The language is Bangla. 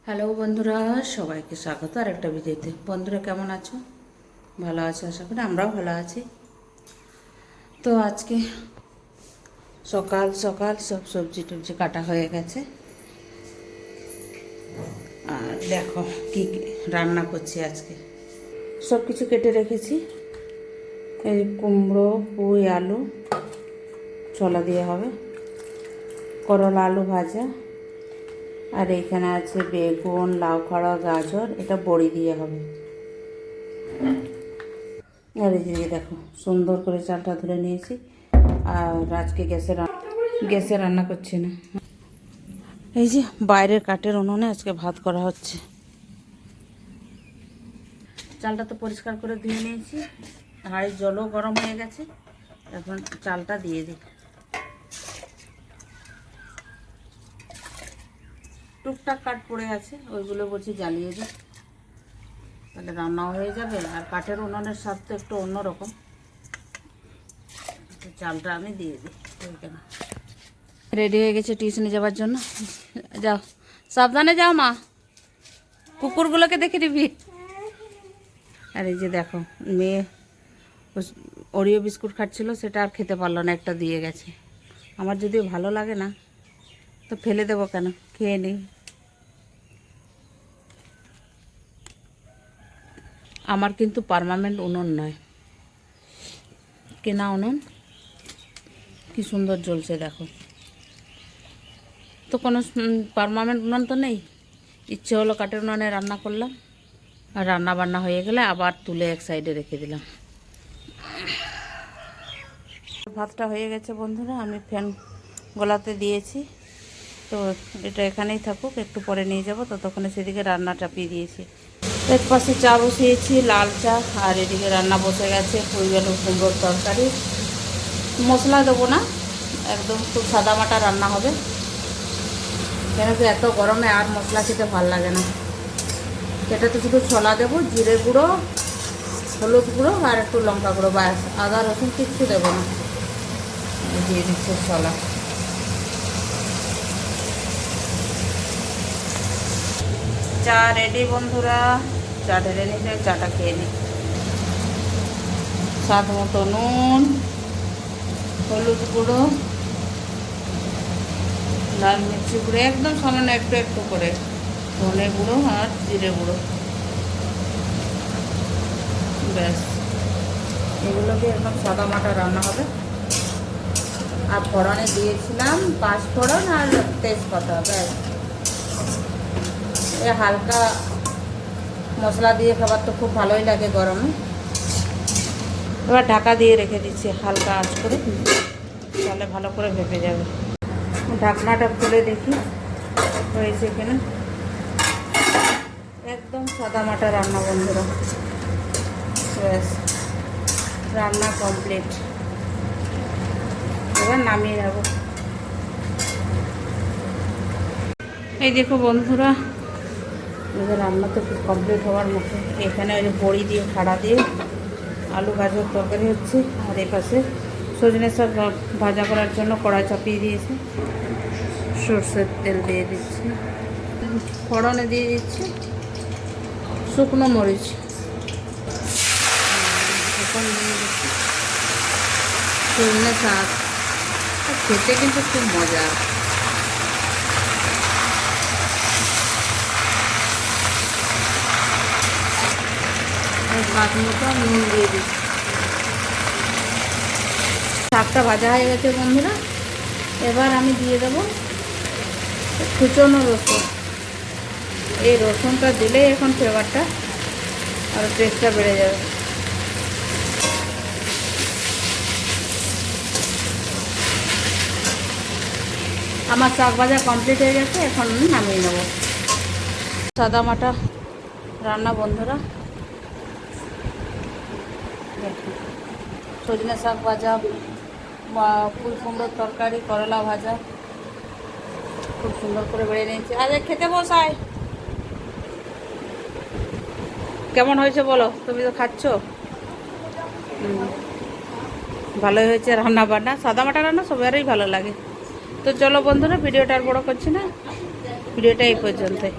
হ্যালো বন্ধুরা, সবাইকে স্বাগত আর একটা ভিডিওতে। বন্ধুরা কেমন আছো? ভালো আছো আশা করি, আমরাও ভালো আছি। তো আজকে সকাল সকাল সব সবজি টবজি কাটা হয়ে গেছে। আর দেখো কি রান্না করছি আজকে। সব কিছু কেটে রেখেছি। এই কুমড়ো, পুঁই, আলু ছোলা দিয়ে হবে, করলা আলু ভাজা, আর এইখানে আছে বেগুন, লাউ খাড়া, গাজর, এটা বড়ি দিয়ে হবে। আর এই যে দেখো সুন্দর করে চালটা ধরে নিয়েছি। আর আজকে গ্যাসে রান্না করছি না, এই যে বাইরের কাঠের উনুনে আজকে ভাত করা হচ্ছে। চালটা তো পরিষ্কার করে ধুয়ে নিয়েছি, হাঁড়ির জলও গরম হয়ে গেছে। এখন চালটা দিয়ে দিই। টুকটাক কাঠ পড়ে আছে, ওইগুলো বলছি জ্বালিয়ে দিই, তাহলে রান্নাও হয়ে যাবে। আর কাঠের উনুনের স্বাদ তো একটু অন্যরকম। চালটা আমি দিয়ে দিই। রেডি হয়ে গেছে টিউশনে যাওয়ার জন্য। যাও, সাবধানে যাও মা, কুকুরগুলোকে দেখে নিবি। আর এই যে দেখো মেয়ে ওরিও বিস্কুট খাচ্ছিল, সেটা আর খেতে পারলো না, একটা দিয়ে গেছে। আমার যদিও ভালো লাগে না, তো ফেলে দেবো কেন, খেয়ে নিই। আমার কিন্তু পার্মানেন্ট উনুন নয়, কেনা উনুন। কি সুন্দর জ্বলছে দেখো। তো কোনো পার্মানেন্ট উনুন তো নেই, ইচ্ছে হলো কাঠের উনুনে রান্না করলাম। আর রান্না বান্না হয়ে গেলে আবার তুলে এক সাইডে রেখে দিলাম। ভাতটা হয়ে গেছে বন্ধুরা, আমি ফ্যান গলাতে দিয়েছি। তো এটা এখানেই থাকুক, একটু পরে নিয়ে যাব। ততক্ষণে সেদিকে রান্না চাপিয়ে দিয়েছি। এক পাশে চা বসিয়েছি, লাল চা। আর এদিকে রান্না বসে গেছে পুঁই আলু কুমড়োর তরকারি। মশলা দেবো না, একদম খুব সাদামাটা রান্না হবে। কেন কি এত গরমে আর মশলা খেতে ভালো লাগে না। এটাতে শুধু ছোলা দেবো, জিরে গুঁড়ো, হলুদ গুঁড়ো আর একটু লঙ্কা গুঁড়ো, ব্যাস। আদা রসুন কিচ্ছু দেবো না। দিয়ে দিচ্ছে ছোলা। চা রেডি বন্ধুরা, চা ঢেলে নিতে, চাটা খেয়ে নিই। স্বাদ মতো নুন, হলুদ গুঁড়ো, লাল মির্চি গুঁড়ো, একদম সামান্য একটু একটু করে, ধনে গুঁড়ো আর জিরে গুঁড়ো, ব্যাস। এগুলো দিয়ে একদম সাদা মাটা রান্না হবে। আর ফোড়নে দিয়েছিলাম 5 ফোড়ন আর তেজপাতা, ব্যাস। এ হালকা মশলা দিয়ে খাবার তো খুব ভালোই লাগে গরমে। এবার ঢাকা দিয়ে রেখে দিচ্ছি হালকা আঁচ করে, তাহলে ভালো করে ভেপে যাবে। ঢাকনাটা খুলে দেখি হয়েছে কিনা। একদম সাদা মাটা রান্না বন্ধুরা, ব্যাস রান্না কমপ্লিট। এবার নামিয়ে নেব। এই দেখো বন্ধুরা, এবার রান্না তো খুব কমপ্লিট হওয়ার মতো। এখানে ওই যে বড়ি দিয়ে খাড়া দিয়ে আলু গাজর তরকারি হচ্ছে। আর এই পাশে সজনে শাক ভাজা করার জন্য কড়াই চাপিয়ে দিয়েছে। সরষের তেল দিয়ে দিচ্ছি, ফোড়নে দিয়ে দিচ্ছি শুকনো মরিচ, এখন দিয়ে দিচ্ছি সজনে শাক। খেতে কিন্তু খুব মজা। স্বাদ মতো নুন দিয়ে দিচ্ছি। শাকটা ভাজা হয়ে গেছে বন্ধুরা। এবার আমি দিয়ে দেবো কুচনো রসুন। এই রসুনটা দিলে এখন ফ্লেভারটা আর টেস্টটা বেড়ে যাবে। আমার শাক ভাজা কমপ্লিট হয়ে গেছে, এখন নামিয়ে নেব। সাদা মাটা রান্না বন্ধুরা, সজনে শাক ভাজা, ফুল কুমড়োর তরকারি, করলা ভাজা খুব সুন্দর করে বেড়ে নিয়েছি। আরে খেতে বসাই। কেমন হয়েছে বলো, তুমি তো খাচ্ছ। ভালোই হয়েছে রান্না বান্না, সাদামাটা রান্না সবারই ভালো লাগে। তো চলো বন্ধুরা, ভিডিওটা আর বড় করছি না, ভিডিওটা এই পর্যন্তই।